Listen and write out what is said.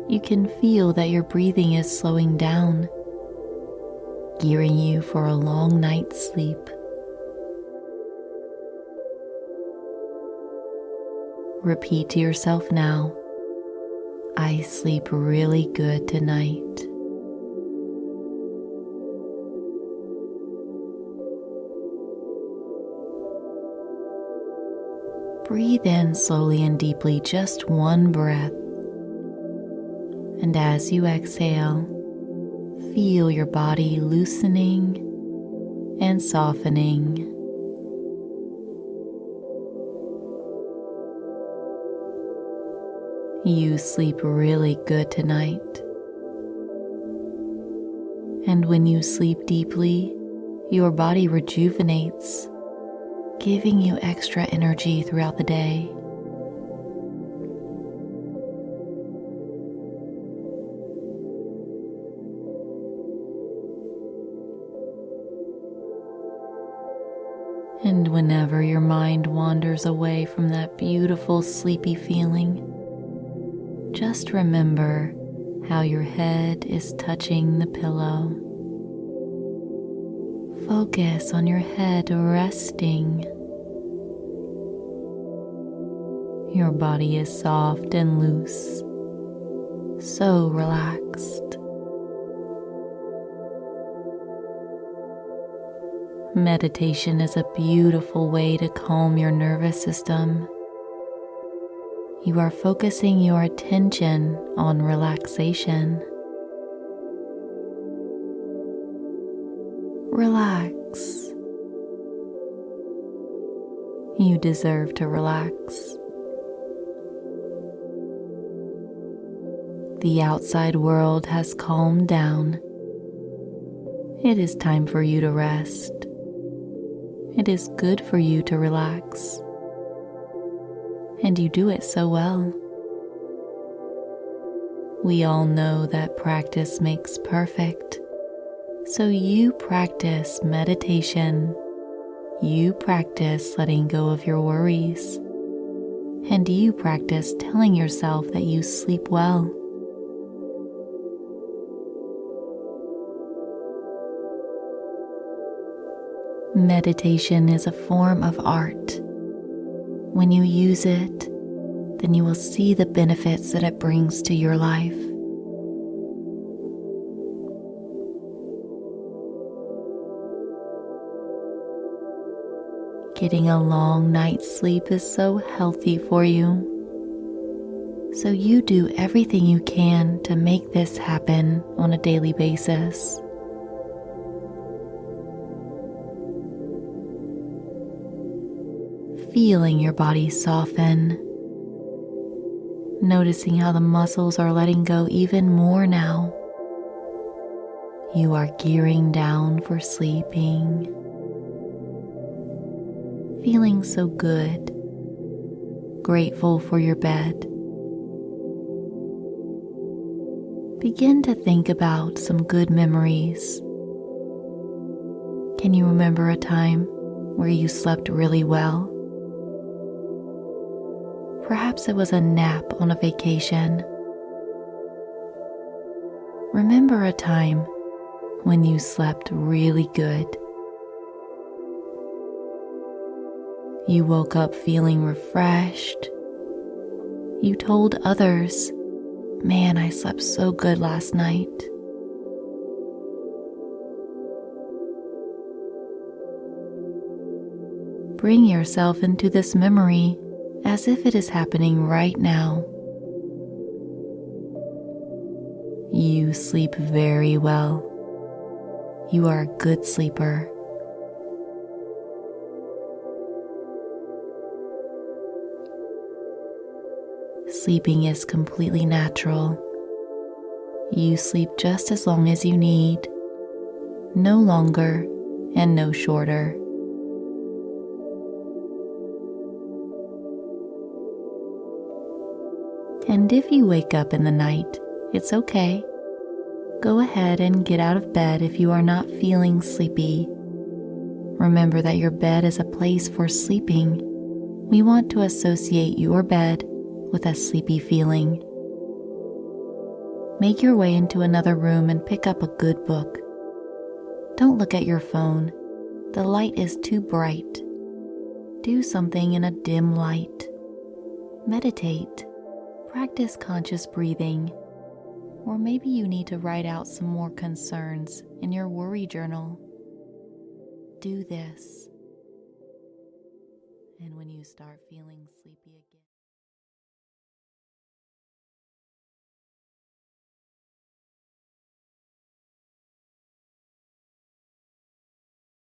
you can feel that your breathing is slowing down, gearing you for a long night's sleep. Repeat to yourself now, I sleep really good tonight. Breathe in slowly and deeply, just one breath. And as you exhale, feel your body loosening and softening. You sleep really good tonight. And when you sleep deeply, your body rejuvenates, giving you extra energy throughout the day. And whenever your mind wanders away from that beautiful sleepy feeling, just remember how your head is touching the pillow. Focus on your head resting. Your body is soft and loose, so relaxed. Meditation is a beautiful way to calm your nervous system. You are focusing your attention on relaxation. Relax. You deserve to relax. The outside world has calmed down. It is time for you to rest. It is good for you to relax. And you do it so well. We all know that practice makes perfect. So you practice meditation. You practice letting go of your worries. And you practice telling yourself that you sleep well. Meditation is a form of art. When you use it, then you will see the benefits that it brings to your life. Getting a long night's sleep is so healthy for you. So you do everything you can to make this happen on a daily basis. Feeling your body soften, noticing how the muscles are letting go even more now. You are gearing down for sleeping, feeling so good, grateful for your bed. Begin to think about some good memories. Can you remember a time where you slept really well? Perhaps it was a nap on a vacation. Remember a time when you slept really good. You woke up feeling refreshed. You told others, "Man, I slept so good last night." Bring yourself into this memory as if it is happening right now. You sleep very well. You are a good sleeper. Sleeping is completely natural. You sleep just as long as you need, no longer and no shorter. And if you wake up in the night, it's okay. Go ahead and get out of bed if you are not feeling sleepy. Remember that your bed is a place for sleeping. We want to associate your bed with a sleepy feeling. Make your way into another room and pick up a good book. Don't look at your phone. The light is too bright. Do something in a dim light. Meditate. Practice conscious breathing. Or maybe you need to write out some more concerns in your worry journal. Do this. And when you start feeling sleepy again,